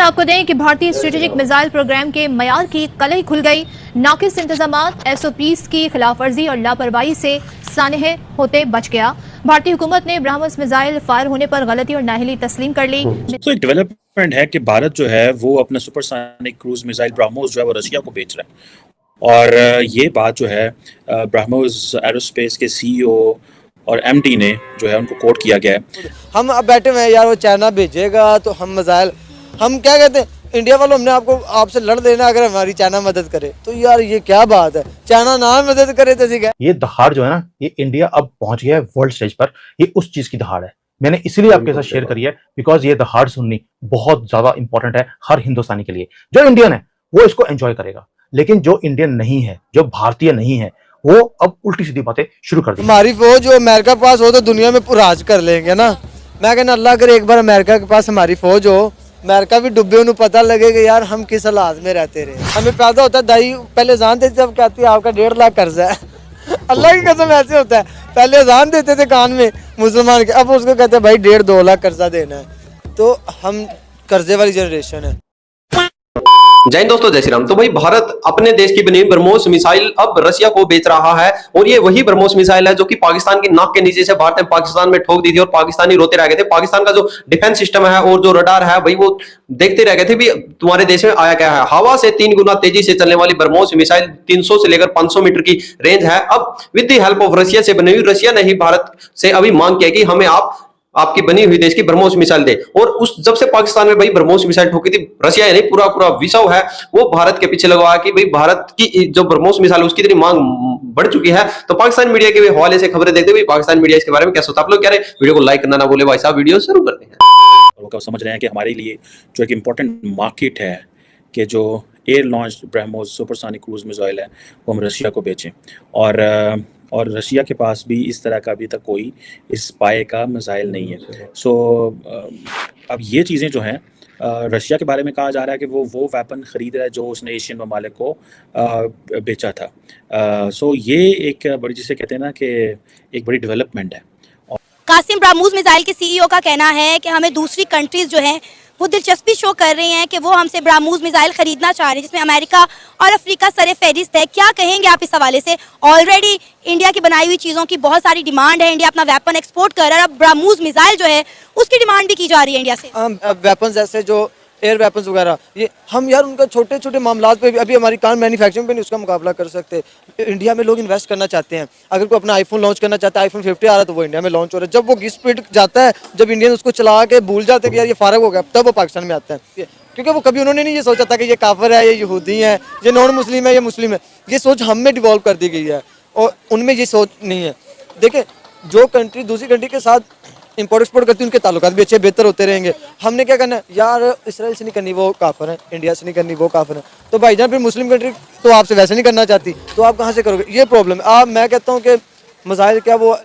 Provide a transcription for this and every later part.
आपको दें कि भारतीय स्ट्रेटेजिक मिसाइल प्रोग्राम के मयार की कलई खुल गई। नाकिस इंतजामात, एसओपीज की खिलाफवर्जी और लापरवाही से सानह होते बच गया। भारतीय हुकूमत ने ब्रह्मोस मिसाइल फायर होने पर गलती और नाअहली तस्लीम कर ली। तो एक डेवलपमेंट है कि भारत जो है वो अपना सुपरसोनिक क्रूज मिसाइल ब्रह्मोस जो है वो रशिया को बेच रहा है। और ये बात जो है ब्रह्मोस एरोस्पेस के सीईओ और एमडी ने जो है उनको कोट किया गया है। हम अब बैठे हुए हैं यार, वो चाइना भेजेगा तो हम मिसाइल, हम क्या कहते हैं इंडिया वालों, हमने आपसे लड़ देना अगर हमारी चाइना मदद करे। तो यार ये क्या बात है, चाइना ना मदद करे तो ठीक है। ये दहाड़ जो है ना, ये इंडिया अब पहुंच गया है वर्ल्ड स्टेज पर। ये उस चीज की दहाड़ है, मैंने इसीलिए आपके साथ शेयर करी है बिकॉज ये दहाड़ सुननी बहुत ज्यादा इंपॉर्टेंट है हर हिंदुस्तानी के लिए। जो इंडियन है वो इसको एंजॉय करेगा, लेकिन जो इंडियन नहीं है, जो भारतीय नहीं है, वो अब उल्टी सीधी बातें शुरू कर दी। हमारी फौज जो अमेरिका के पास हो तो दुनिया में राज कर लेंगे ना। मैं कहना अल्लाह करे एक बार अमेरिका के पास हमारी फौज हो, अमेरिका भी डूबे, उन्हें पता लगेगा यार हम किस हालात में रहते रहे। हमें पैदा होता है दाई पहले जान देते, अब कहती है आपका 1.5 लाख कर्जा है। अल्लाह की कसम ऐसे होता है, पहले जान देते थे कान में मुसलमान के, अब उसको कहते हैं भाई 1.5-2 लाख कर्जा देना है। तो हम कर्जे वाली जनरेशन है। जय हिंद दोस्तों, जय श्री राम। तो भाई भारत अपने देश की बनी ब्रह्मोस मिसाइल अब रशिया को बेच रहा है और ये वही ब्रह्मोस मिसाइल है जो कि पाकिस्तान की नाक के नीचे से भारत ने पाकिस्तान में ठोक दी थी और पाकिस्तानी रोते रह गए थे। पाकिस्तान का जो डिफेंस सिस्टम है और जो रडार है भाई वो देखते रह गए थे भी तुम्हारे देश में आया क्या है। हवा से 3 गुना तेजी से चलने वाली ब्रह्मोस मिसाइल 300 से लेकर 500 मीटर की रेंज है। अब with the help of Russia से बनी हुई, रशिया ने ही भारत से अभी मांग किया कि हमें आपकी बनी हुई देश की ब्रह्मोस मिसाइल दे। और उस जब से पाकिस्तान में भाई ब्रह्मोस मिसाइल ठोकी थी, रशिया यानी पूरा विश्व है वो भारत के पीछे लगा कि भाई भारत की जो ब्रह्मोस मिसाइल उसकी इतनी मांग बढ़ चुकी है। तो पाकिस्तान मीडिया के हवाले से खबरें देखते हुए पाकिस्तान मीडिया इसके बारे में क्या सोचता है आप लोग कह रहे हैं, वीडियो को लाइक करना ना भूले भाई साहब। वीडियो शुरू करते हैं। लोग समझ रहे हैं कि हमारे लिए जो एक इम्पोर्टेंट मार्केट है कि जो air launch BrahMos supersonic cruise missile है वो हम रशिया को बेचें। और रशिया के पास भी इस तरह का अभी तक कोई इस पाए का मिसाइल नहीं है। सो अब ये चीज़ें जो हैं रशिया के बारे में कहा जा रहा है कि वो वेपन ख़रीद रहा है जो उसने एशियन ममालिक को बेचा था। सो ये एक बड़ी, जिसे कहते हैं ना कि एक बड़ी डेवलपमेंट है। कासिम ब्रह्मोस मिसाइल के सीईओ का कहना है कि हमें दूसरी कंट्रीज जो हैं वो दिलचस्पी शो कर रही हैं कि वो हमसे ब्रह्मोस मिसाइल खरीदना चाह रहे हैं, जिसमें अमेरिका और अफ्रीका सरे फहरिस्त है। क्या कहेंगे आप इस हवाले से? ऑलरेडी इंडिया की बनाई हुई चीज़ों की बहुत सारी डिमांड है, इंडिया अपना वेपन एक्सपोर्ट कर रहा है, अब ब्रह्मोस मिसाइल जो है उसकी डिमांड भी की जा रही है इंडिया से। वेपन जैसे जो एयर वेपन्स वगैरह, ये हम यार उनका छोटे छोटे मामलात पे भी अभी हमारी कार मैन्युफैक्चरिंग पे नहीं उसका मुकाबला कर सकते। इंडिया में लोग इन्वेस्ट करना चाहते हैं, अगर कोई अपना आईफोन लॉन्च करना चाहता है, आईफोन 50 आ रहा है तो वो इंडिया में लॉन्च हो रहा है। जब वो स्पीड जाता है, जब इंडियन उसको चला के भूल जाते हैं कि यार ये फारग हो गया, तब वो पाकिस्तान में आता है। क्योंकि वो कभी उन्होंने नहीं ये सोचा था कि ये काफिर है, ये यहूदी है, ये नॉन मुस्लिम है, ये मुस्लिम है। ये सोच हम में डिवॉल्व कर दी गई है और उनमें ये सोच नहीं है। देखिए जो कंट्री दूसरी कंट्री के साथ इंपोर्ट एक्सपोर्ट करती है उनके ताल्लुकात भी अच्छे बेहतर होते रहेंगे। हमने क्या करना है यार, इसराइल से नहीं करनी वो काफिर है, इंडिया से नहीं करनी वो काफिर है। तो भाईजान फिर मुस्लिम कंट्री तो आपसे वैसे नहीं करना चाहती, तो आप कहाँ से करोगे? ये प्रॉब्लम है। मैं कहता हूँ कि मिसाइल क्या वो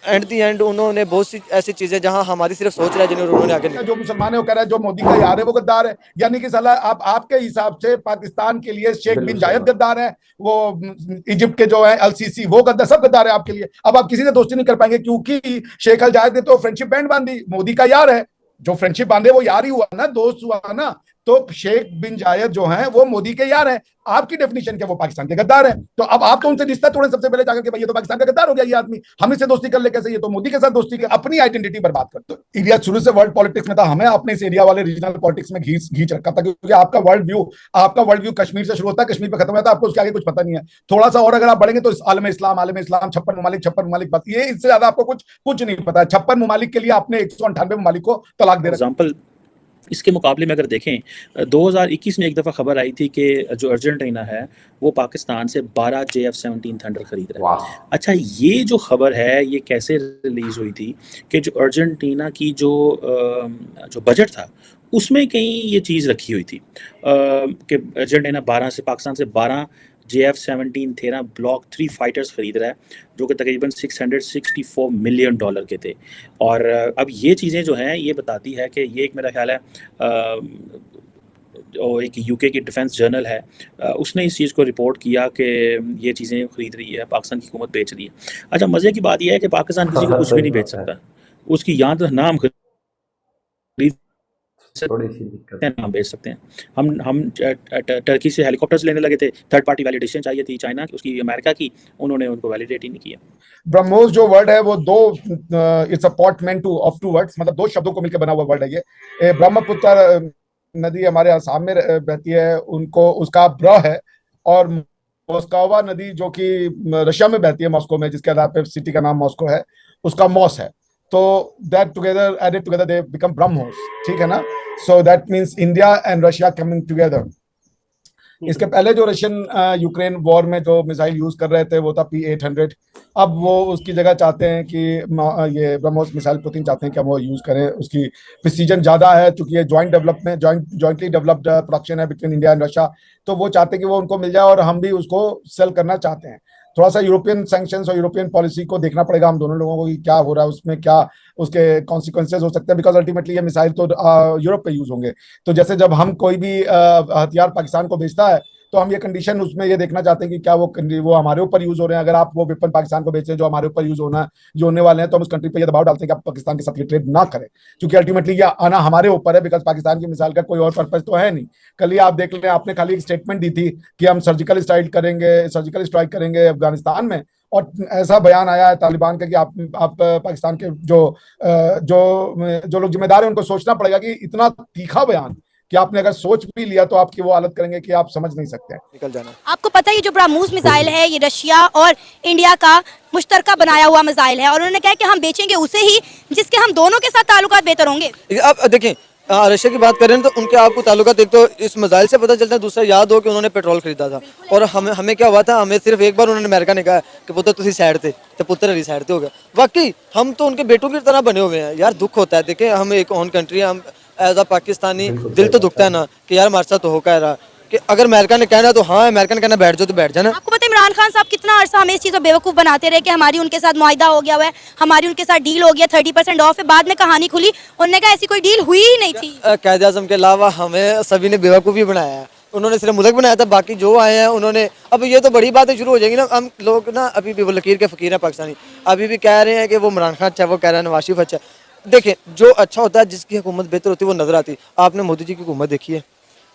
एट दी एंड उन्होंने बहुत सी ऐसी चीजें जहां हमारी सिर्फ सोच रहा है जिन्हें उन्होंने आगे नहीं। जो मुसलमान है वो कह रहा है जो मोदी का यार है वो गद्दार है, यानी कि साला आपके हिसाब से पाकिस्तान के लिए शेख बिन जायद गद्दार है, वो इजिप्ट के जो है अल-सीसी वो गद्दार, सब गद्दार है आपके लिए। अब आप किसी से दोस्ती नहीं कर पाएंगे क्योंकि शेख अल जायद ने तो फ्रेंडशिप बैंड बांधी, मोदी का यार है, जो फ्रेंडशिप बांधे वो यार ही हुआ ना, दोस्त हुआ ना। तो शेख बिन जायद जो हैं वो मोदी के यार हैं, आपकी डेफिनेशन क्या वो पाकिस्तान के गद्दार हैं। तो अब आप तो उनसे रिश्ता तोड़े सबसे पहले जाकर के भाई ये तो पाकिस्तान का गद्दार हो गया, ये आदमी हम इससे दोस्ती कर ले कैसे, ये तो मोदी के साथ दोस्ती कर, अपनी आइडेंटिटी बर्बाद कर। तो इंडिया शुरू से वर्ल्ड पॉलिटिक्स में था, हमें अपने इस एरिया वाले रीजनल पॉलिटिक्स में घींच रखा था क्योंकि आपका वर्ल्ड व्यू कश्मीर से शुरू होता है, कश्मीर पर खत्म होता है, आपको उसके आगे कुछ पता नहीं है। थोड़ा सा और अगर आप बढ़ेंगे तो आलम इस्लाम 56 ममालिक बस, ये इससे ज्यादा आपको कुछ नहीं पता है। 56 ममालिक के लिए आपने 198 ममालिक को तलाक दे रखा। इसके मुकाबले में अगर देखें 2021 में एक दफ़ा खबर आई थी कि जो अर्जेंटीना है वो पाकिस्तान से 12 JF-17 थंडर खरीद रहा है। अच्छा, ये जो खबर है ये कैसे रिलीज़ हुई थी कि जो अर्जेंटीना की जो बजट था उसमें कहीं ये चीज़ रखी हुई थी कि अर्जेंटीना पाकिस्तान से 12 JF-17 13 ब्लॉक 3 फाइटर्स खरीद रहा है जो कि तकरीबन $664 मिलियन के थे। और अब ये चीज़ें जो हैं ये बताती है कि ये एक मेरा ख्याल है और एक यूके की डिफेंस जर्नल है उसने इस चीज़ को रिपोर्ट किया कि ये चीज़ें खरीद रही है पाकिस्तान की हुकूमत, बेच रही है। अच्छा, मज़े की बात यह है कि पाकिस्तान किसी को कुछ भी नहीं बेच सकता, उसकी यहाँ तो नाम खरीद थोड़ी सी दिक्कत हैं, नाम भेज सकते हैं। हम टर्की से हेलीकॉप्टर्स लेने लगे थे, थर्ड पार्टी वैलिडेशन चाहिए थी चाइना की, उसकी अमेरिका की, उन्होंने उनको वैलिडेट ही नहीं किया। ब्रह्मोस जो वर्ड है वो दो, it's a portmanteau of two words, मतलब दो शब्दों को मिलकर बना हुआ वर्ड है ये। ब्रह्मपुत्र नदी हमारे आसाम में बहती है, उनको उसका ब्र है, और मोस्कोवा नदी जो कि रशिया में बहती है मॉस्को में, जिसके आधार पर सिटी का नाम मॉस्को है, उसका मॉस है। तो that together added together they become BrahMos, ठीक है ना। So that means India and Russia coming together. इसके पहले जो रशियन यूक्रेन वॉर में जो मिसाइल यूज कर रहे थे वो था P-800। अब वो उसकी जगह चाहते हैं कि ये ब्रह्मोस मिसाइल पुतिन चाहते हैं कि हम वो यूज करें, उसकी प्रिसीजन ज्यादा है, क्योंकि ये जॉइंटली डेवलप्ड प्रोडक्शन है बिटवीन इंडिया एंड रशिया। तो वो चाहते हैं कि वो उनको मिल जाए और हम भी उसको सेल करना चाहते हैं। थोड़ा सा यूरोपियन सैंक्शंस और यूरोपियन पॉलिसी को देखना पड़ेगा हम दोनों लोगों को कि क्या हो रहा है, उसमें क्या उसके कॉन्सिक्वेंसेज हो सकते हैं, बिकॉज अल्टीमेटली ये मिसाइल तो यूरोप पे यूज होंगे। तो जैसे जब हम कोई भी हथियार पाकिस्तान को भेजता है तो हम ये कंडीशन उसमें ये देखना चाहते हैं कि क्या वो हमारे ऊपर यूज हो रहे हैं। अगर आप वो वेपन पाकिस्तान को बेच रहे हैं जो हमारे ऊपर यूज होने वाले हैं, तो हम उस कंट्री पे ये दबाव डालते हैं कि आप पाकिस्तान के साथ ये ट्रेड ना करें, क्योंकि अल्टीमेटली ये आना हमारे ऊपर है, बिकॉज पाकिस्तान की मिसाइल का कोई और पर्पज तो है नहीं। कल ही आप देख लें, आपने खाली एक स्टेटमेंट दी थी कि हम सर्जिकल स्ट्राइक करेंगे अफगानिस्तान में, और ऐसा बयान आया है तालिबान का कि आप पाकिस्तान के जो लोग जिम्मेदार हैं उनको सोचना पड़ेगा कि इतना तीखा बयान कि आपने अगर सोच भी लिया तो आपकी वो हालत करेंगे कि आप समझ नहीं सकते हैं। निकल जाना। आपको पता है ये जो ब्रह्मोस मिसाइल है ये रशिया और इंडिया का मुश्तरका बनाया हुआ मिसाइल है, और उन्होंने कहा कि हम बेचेंगे उसे ही जिसके हम दोनों के साथ ताल्लुकात बेहतर होंगे। अब देखें, रशिया की बात करें तो उनके आपको ताल्लुकात एक तो इस मिसाइल से पता चलता है, दूसरा याद हो कि उन्होंने पेट्रोल खरीदा था, और हमें क्या हुआ था, हमें सिर्फ एक बार उन्होंने अमेरिका ने कहा कि पुत्र तुसी साइड थे, तो पुत्र हरी साइड थे हो गया। वाकई हम तो उनके बेटों की तरह बने हुए हैं यार। दुख होता है, देखें हम एक ऑन कंट्री, हम एज अ पाकिस्तानी दिल तो दुखता है ना कि यार हमारे साथ तो हो क्या रहा, कि अगर अमेरिका ने कहना तो हाँ, अमेरिका ने कहना बैठ जाओ तो बैठ जाना। आपको पता है इमरान खान साहब कितना अरसा हमें इस चीज़ को बेवकूफ़ बनाते रहे कि हमारी उनके साथ मुआहिदा हो गया हुआ है, हमारी उनके साथ डील हो गया, 30% ऑफ है। बाद में कहानी खुली, उन्होंने कहा ऐसी कोई डील हुई ही नहीं थी। कायदे आज़म के अलावा हमें सभी ने बेवकूफ़ी बनाया है, उन्होंने सिर्फ मुल्क बनाया था, बाकी जो आए हैं उन्होंने। अब ये तो बड़ी बातें शुरू हो जाएंगी ना, हम लोग ना अभी भी वो लकीर के फ़कीर हैं पाकिस्तानी, अभी भी कह रहे हैं कि वो इमरान खान अच्छा, वो कह रहा है नवाज शरीफ अच्छा। देखें, जो अच्छा होता है, जिसकी हुकूमत बेहतर होती है वो नजर आती है। आपने मोदी जी की हुकूमत देखी है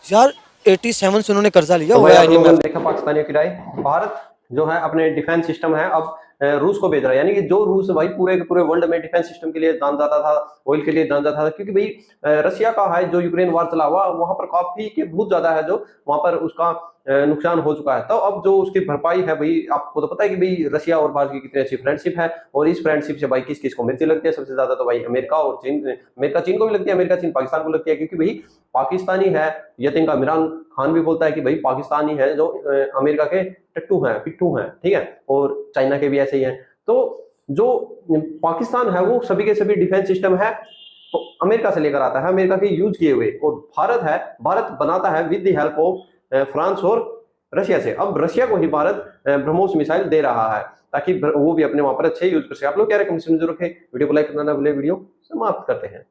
यार, 87 से उन्होंने कर्जा लिया हुआ है। देखा पाकिस्तानियों की राय, भारत जो है अपने डिफेंस सिस्टम है अब रूस को बेच रहा है, यानी कि जो रूस भाई पूरे के पूरे वर्ल्ड में डिफेंस सिस्टम के लिए दान जाता था, ऑयल के लिए दान जाता था, क्योंकि भाई रशिया का है जो यूक्रेन वार चला हुआ, वहां पर काफी के बहुत ज्यादा है जो वहां पर उसका नुकसान हो चुका है। तो अब जो उसकी भरपाई है भाई, आपको तो पता है कि भाई रशिया और भारत की कितनी अच्छी फ्रेंडशिप है, और इस फ्रेंडशिप से भाई किस किस को मिर्ची लगती है सबसे ज्यादा, तो भाई अमेरिका और चीन, अमेरिका चीन को भी लगती है, अमेरिका चीन पाकिस्तान को लगती है, क्योंकि भाई पाकिस्तानी है, ये तो इनका इमरान खान भी बोलता है कि भाई पाकिस्तानी है जो अमेरिका के टट्टू हैं, पिट्ठू हैं, ठीक है, और चाइना के भी ऐसे ही हैं। तो जो पाकिस्तान है वो सभी के सभी डिफेंस सिस्टम है तो अमेरिका से लेकर आता है, अमेरिका के यूज किए हुए, और भारत है, भारत बनाता है with the help of France और रशिया से। अब रशिया को ही भारत ब्रह्मोस मिसाइल दे रहा है ताकि वो भी अपने वहां पर अच्छे यूज कर सके। आप लोग क्या रिकमेंडेशन जरूर रखें, वीडियो को लाइक करना ना भूले। वीडियो समाप्त करते हैं।